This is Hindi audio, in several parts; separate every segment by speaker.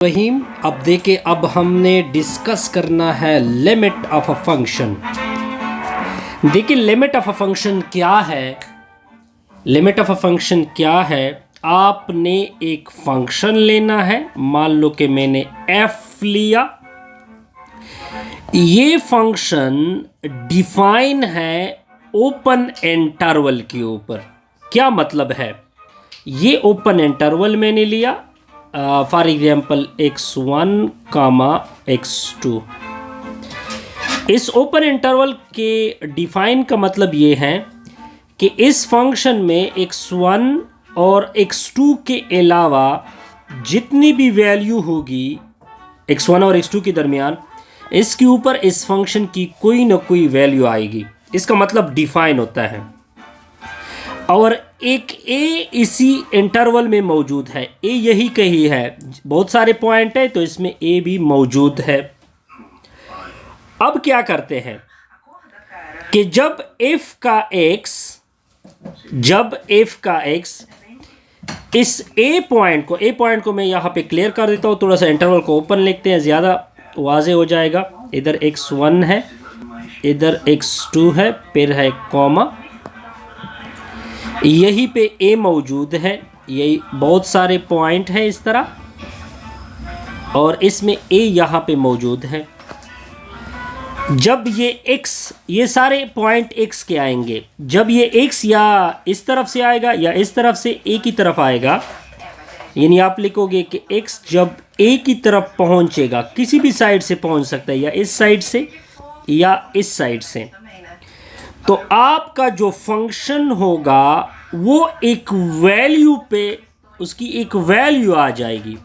Speaker 1: रहीम। अब देखिए, अब हमने डिस्कस करना है लिमिट ऑफ अ फंक्शन। देखिए, लिमिट ऑफ अ फंक्शन क्या है। लिमिट ऑफ अ फंक्शन क्या है, आपने एक फंक्शन लेना है। मान लो कि मैंने f लिया, ये फंक्शन डिफाइन है ओपन इंटरवल के ऊपर। क्या मतलब है, ये ओपन इंटरवल मैंने लिया, for example x1 comma x2। इस ओपन इंटरवल के डिफाइन का मतलब ये है कि इस फंक्शन में x1 और x2 के अलावा जितनी भी वैल्यू होगी x1 और x2 के दरमियान, इसके ऊपर इस फंक्शन की कोई ना कोई वैल्यू आएगी। इसका मतलब डिफाइन होता है। और एक a इसी इंटरवल में मौजूद है। a यही कही है, बहुत सारे पॉइंट है तो इसमें a भी मौजूद है। अब क्या करते हैं कि जब f का x इस a पॉइंट को मैं यहाँ पे क्लियर कर देता हूँ। थोड़ा सा इंटरवल को ओपन लिखते हैं, ज़्यादा वाजे हो जाएगा। इधर x1 है, इधर x2 है, फिर है कॉमा, यहीं पे a मौजूद है। यही बहुत सारे पॉइंट हैं इस तरह, और इसमें a यहाँ पे मौजूद है। जब ये x, ये सारे पॉइंट x के आएंगे, जब ये x या इस तरफ से आएगा या इस तरफ से a की तरफ आएगा, यानी आप लिखोगे कि x जब a की तरफ पहुंचेगा, किसी भी साइड से पहुंच सकता है, या इस साइड से या इस साइड से, तो आपका जो फंक्शन होगा वो एक वैल्यू पे, उसकी एक वैल्यू आ जाएगी।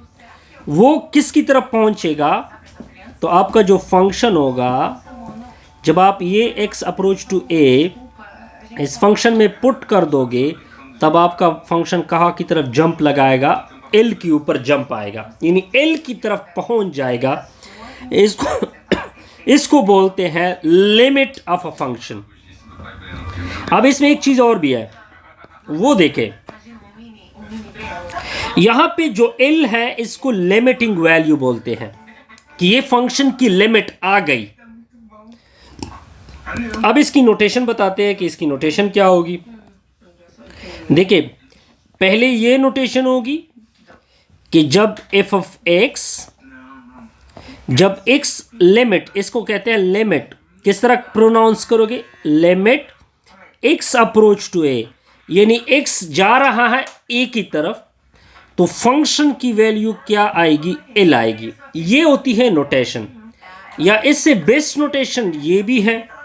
Speaker 1: वो किसकी तरफ पहुंचेगा, तो आपका जो फंक्शन होगा, जब आप ये x अप्रोच टू a इस फंक्शन में पुट कर दोगे, तब आपका फंक्शन कहाँ की तरफ जंप लगाएगा, l के ऊपर जंप आएगा, यानी l की तरफ पहुंच जाएगा। इसको बोलते हैं लिमिट ऑफ अ फंक्शन। अब इसमें एक चीज और भी है, वो देखें। यहां पे जो l है, इसको लिमिटिंग वैल्यू बोलते हैं, कि ये फंक्शन की लिमिट आ गई। अब इसकी नोटेशन बताते हैं कि इसकी नोटेशन क्या होगी। देखिए, पहले ये नोटेशन होगी कि जब f ऑफ x, जब x लिमिट, इसको कहते हैं लिमिट, किस तरह प्रोनाउंस करोगे, limit x approach to a, यानी x जा रहा है a की तरफ, तो फंक्शन की वैल्यू क्या आएगी, l आएगी। ये होती है नोटेशन। या इससे बेस्ट नोटेशन ये भी है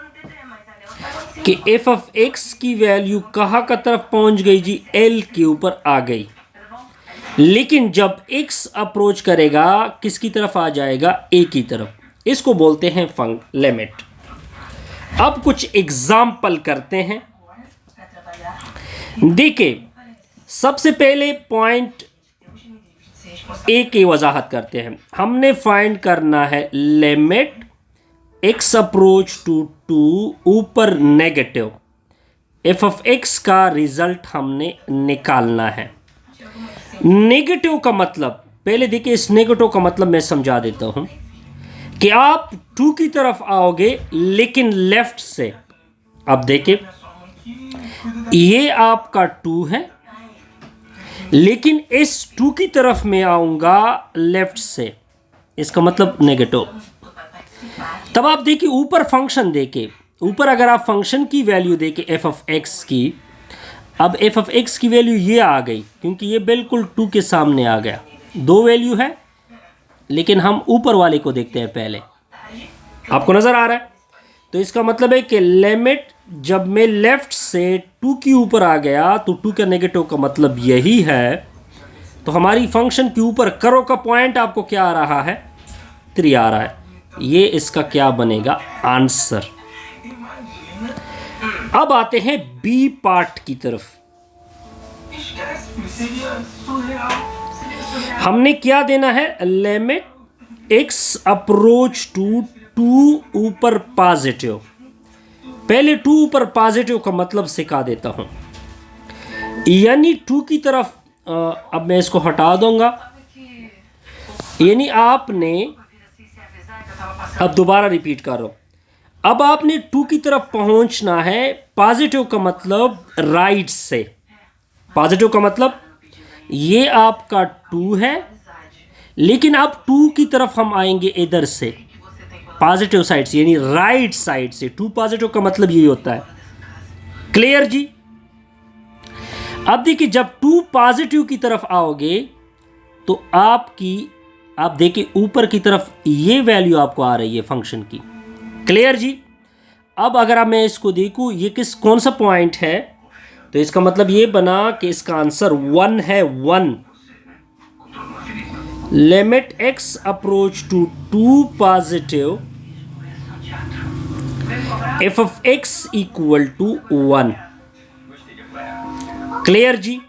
Speaker 1: कि f ऑफ x की वैल्यू कहाँ का तरफ पहुंच गई जी, l के ऊपर आ गई। लेकिन जब x अप्रोच करेगा, किसकी तरफ आ जाएगा, a की तरफ। इसको बोलते हैं लिमिट। अब कुछ एग्जाम्पल करते हैं। देखिए, सबसे पहले पॉइंट a की वजाहत करते हैं। हमने फाइंड करना है लिमिट x अप्रोच टू 2 ऊपर नेगेटिव, f ऑफ x का रिजल्ट हमने निकालना है। नेगेटिव का मतलब, पहले देखिए इस नेगेटिव का मतलब मैं समझा देता हूं कि आप 2 की तरफ आओगे लेकिन लेफ्ट से। अब देखिए, ये आपका 2 है, लेकिन इस 2 की तरफ मैं आऊंगा लेफ्ट से, इसका मतलब नेगेटिव। तब आप देखिए ऊपर फंक्शन देके, ऊपर अगर आप फंक्शन की वैल्यू देके f ऑफ x की, अब f ऑफ x की वैल्यू ये आ गई, क्योंकि ये बिल्कुल 2 के सामने आ गया। 2 वैल्यू है, लेकिन हम ऊपर वाले को देखते हैं पहले। आपको नजर आ रहा है? तो इसका मतलब है कि लिमिट जब मैं लेफ्ट से 2 के ऊपर आ गया, तो 2 का नेगेटिव का मतलब यही है। तो हमारी फंक्शन के ऊपर करो का पॉइंट आपको क्या आ रहा है, 3 आ रहा है। ये इसका क्या बनेगा, आंसर। अब आते हैं बी पार्ट की तरफ। हमने क्या देना है, लिमिट x अप्रोच टू 2 ऊपर पॉजिटिव। पहले 2 ऊपर पॉजिटिव का मतलब सिखा देता हूं, यानी 2 की तरफ। अब मैं इसको हटा दूंगा, यानी आपने, अब दोबारा रिपीट कर रहा हूँ, अब आपने 2 की तरफ पहुंचना है। पॉजिटिव का मतलब राइट से, पॉजिटिव का मतलब ये आपका 2 है, लेकिन अब 2 की तरफ हम आएंगे इधर से, पॉजिटिव साइड से, यानी राइट साइड से। 2 पॉजिटिव का मतलब यही होता है। क्लियर जी? अब देखिए, जब 2 पॉजिटिव की तरफ आओगे तो आप देखिए ऊपर की तरफ ये वैल्यू आपको आ रही है फंक्शन की। क्लियर जी? अब अगर मैं इसको देखूं, ये कौन सा पॉइंट है, तो इसका मतलब ये बना कि इसका आंसर 1 है। 1 limit x approach to 2 positive f of x equal to 1। Clear जी?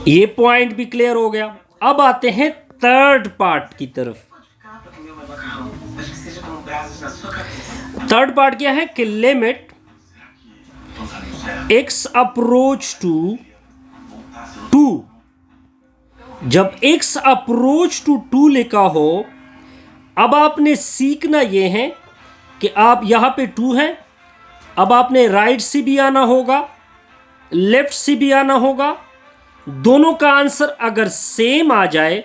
Speaker 1: ये पॉइंट भी क्लियर हो गया। अब आते हैं थर्ड पार्ट की तरफ। थर्ड पार्ट क्या है कि लिमिट x अप्रोच टू 2, जब x अप्रोच टू 2 लिखा हो, अब आपने सीखना यह है कि आप यहां पे 2 है, अब आपने राइट से भी आना होगा, लेफ्ट से भी आना होगा। दोनों का आंसर अगर सेम आ जाए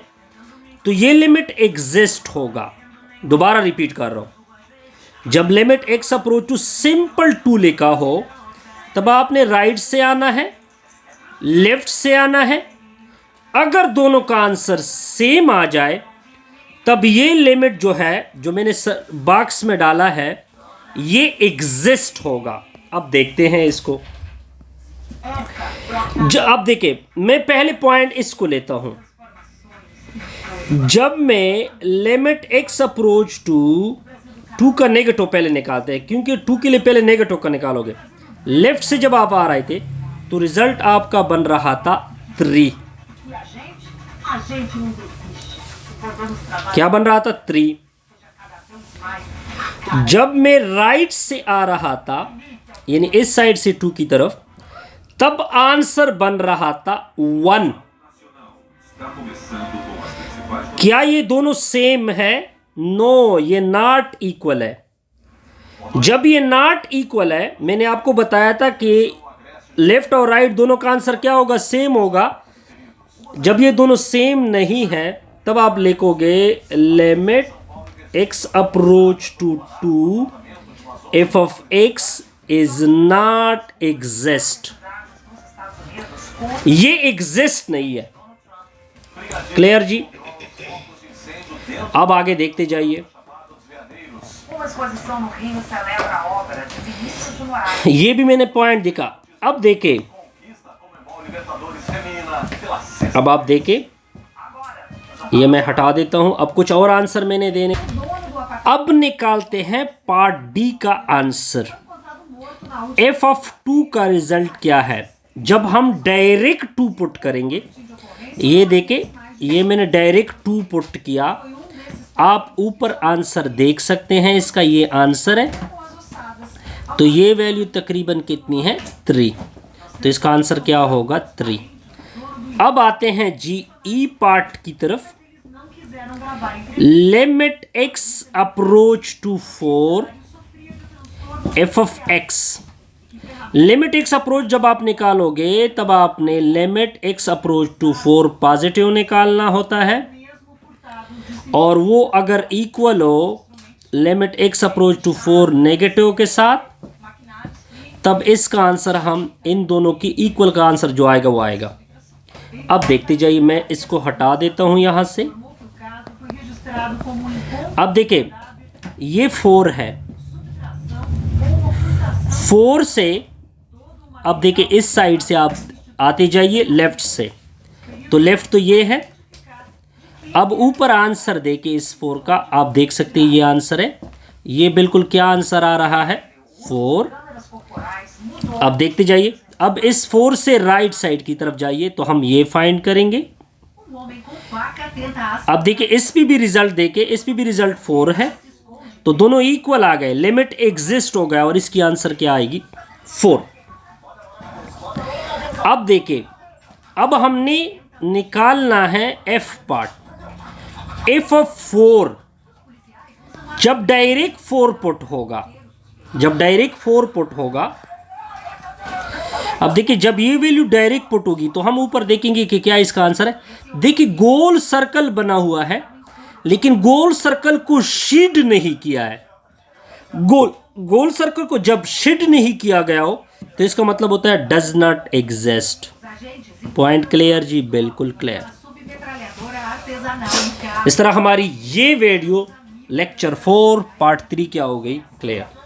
Speaker 1: तो ये लिमिट एग्जिस्ट होगा। दोबारा रिपीट कर रहा हूं, जब limit x approach to simple 2 लिखा हो, तब आपने राइट से आना है, लेफ्ट से आना है। अगर दोनों का आंसर सेम आ जाए तब ये लिमिट जो है, जो मैंने बॉक्स में डाला है, ये एग्जिस्ट होगा। अब देखते हैं इसको। अब देखिए, मैं पहले पॉइंट इसको लेता हूं। जब मैं लिमिट x अप्रोच टू 2 का नेगेटिव पहले निकालते हैं, क्योंकि 2 के लिए पहले नेगेटिव का निकालोगे। लेफ्ट से जब आप आ रहे थे तो रिजल्ट आपका बन रहा था 3। क्या बन रहा था? 3। जब मैं राइट से आ रहा था, यानी इस साइड से 2 की तरफ, तब आंसर बन रहा था 1। क्या ये दोनों सेम है? नो, ये नॉट इक्वल है। जब ये नॉट इक्वल है, मैंने आपको बताया था कि लेफ्ट और राइट दोनों का आंसर क्या होगा? सेम होगा। जब ये दोनों सेम नहीं है तब आप लिखोगे limit x approach to 2 f of x is not exist। ये एग्जिस्ट नहीं है। क्लियर जी? अब आगे देखते जाइए। ये भी मैंने पॉइंट दिखा। अब देखें, अब आप देखें, ये मैं हटा देता हूं। अब कुछ और आंसर मैंने देने। अब निकालते हैं पार्ट डी का आंसर। f of 2 का रिजल्ट क्या है जब हम डायरेक्ट 2 पुट करेंगे? ये देखें, ये मैंने डायरेक्ट 2 पुट किया। आप ऊपर आंसर देख सकते हैं, इसका ये आंसर है। तो ये वैल्यू तकरीबन कितनी है? 3। तो इसका आंसर क्या होगा? 3। अब आते हैं जी ई पार्ट की तरफ। Limit x approach to 4 f of x। Limit x approach जब आप निकालोगे तब आपने limit x approach to 4 positive निकालना होता है, और वो अगर इक्वल हो limit x approach to 4 negative के साथ, तब इसका आंसर हम इन दोनों की इक्वल का आंसर जो आएगा वो आएगा। अब देखते जाइए, मैं इसको हटा देता हूं यहां से। अब देखिए, ये 4 है। 4 से अब देखिए इस साइड से आप आते जाइए लेफ्ट से, तो लेफ्ट तो ये है। अब ऊपर आंसर देखिए इस 4 का, आप देख सकते हैं ये आंसर है। ये बिल्कुल क्या आंसर आ रहा है? 4। अब देखते जाइए, अब इस 4 से राइट साइड की तरफ जाइए तो हम ये फाइंड करेंगे। अब देखिए इस पे भी रिजल्ट देखिए, इस पे भी रिजल्ट 4 है, तो दोनों इक्वल आ गए, लिमिट एग्जिस्ट हो गया और इसकी आंसर क्या आएगी? 4। अब देखिए, अब हमने निकालना है f पार्ट। इफ 4 जब डायरेक्ट 4 पुट होगा, जब डायरेक्ट 4 पुट होगा, अब देखिए जब ये वैल्यू डायरेक्ट पुट होगी तो हम ऊपर देखेंगे कि क्या इसका आंसर है। देखिए गोल सर्कल बना हुआ है लेकिन गोल सर्कल को शेड नहीं किया है। गोल सर्कल को जब शेड नहीं किया गया हो तो इसका मतलब होता है does not exist. Point clear जी, बिल्कुल क्लियर। इस तरह हमारी ये वीडियो लेक्चर 4 पार्ट 3 क्या हो गई क्लियर।